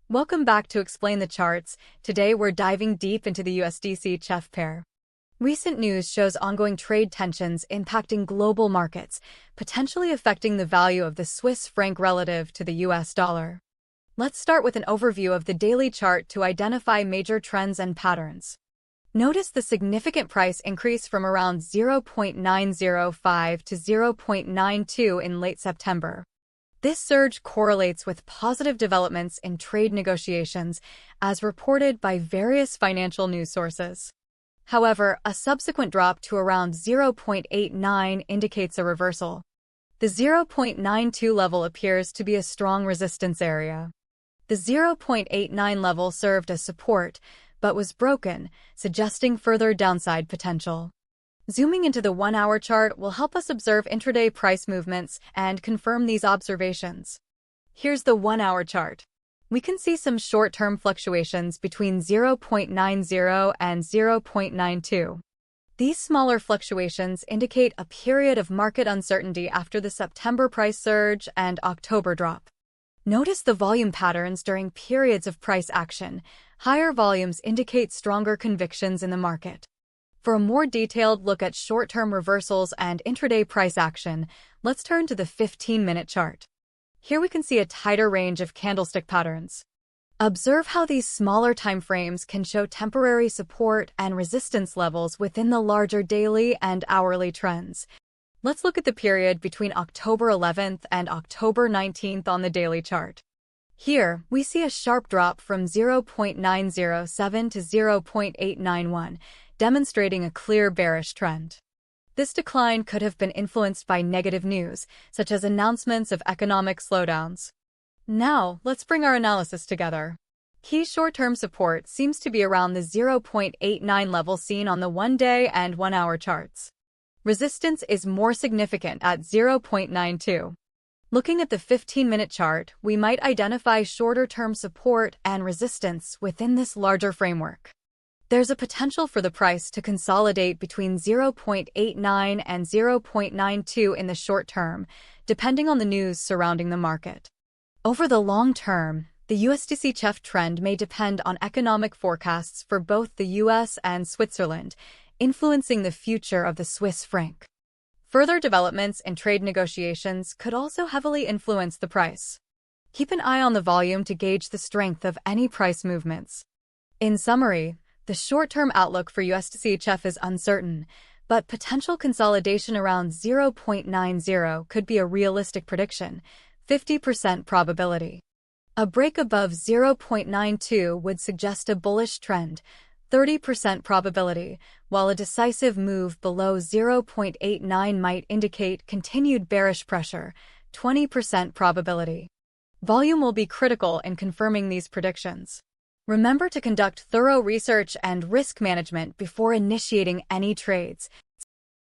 Welcome back to Explain the Charts. Today we're diving deep into the USDCHF pair. Recent news shows ongoing trade tensions impacting global markets, potentially affecting the value of the Swiss franc relative to the US dollar. Let's start with an overview of the daily chart to identify major trends and patterns. Notice the significant price increase from around 0.905 to 0.92 in late September. This surge correlates with positive developments in trade negotiations, as reported by various financial news sources. However, a subsequent drop to around 0.89 indicates a reversal. The 0.92 level appears to be a strong resistance area. The 0.89 level served as support, but was broken, suggesting further downside potential. Zooming into the 1-hour chart will help us observe intraday price movements and confirm these observations. Here's the 1-hour chart. We can see some short-term fluctuations between 0.90 and 0.92. These smaller fluctuations indicate a period of market uncertainty after the September price surge and October drop. Notice the volume patterns during periods of price action. Higher volumes indicate stronger convictions in the market. For a more detailed look at short-term reversals and intraday price action, let's turn to the 15-minute chart. Here we can see a tighter range of candlestick patterns. Observe how these smaller timeframes can show temporary support and resistance levels within the larger daily and hourly trends. Let's look at the period between October 11th and October 19th on the daily chart. Here, we see a sharp drop from 0.907 to 0.891, demonstrating a clear bearish trend. This decline could have been influenced by negative news, such as announcements of economic slowdowns. Now, let's bring our analysis together. Key short-term support seems to be around the 0.89 level seen on the 1-day and 1-hour charts. Resistance is more significant at 0.92. Looking at the 15-minute chart, we might identify shorter-term support and resistance within this larger framework. There's a potential for the price to consolidate between 0.89 and 0.92 in the short term, depending on the news surrounding the market. Over the long term, the USDCHF trend may depend on economic forecasts for both the US and Switzerland, influencing the future of the Swiss franc. Further developments in trade negotiations could also heavily influence the price. Keep an eye on the volume to gauge the strength of any price movements. In summary, the short-term outlook for USDCHF is uncertain, but potential consolidation around 0.90 could be a realistic prediction, 50% probability. A break above 0.92 would suggest a bullish trend, 30% probability, while a decisive move below 0.89 might indicate continued bearish pressure, 20% probability. Volume will be critical in confirming these predictions. Remember to conduct thorough research and risk management before initiating any trades.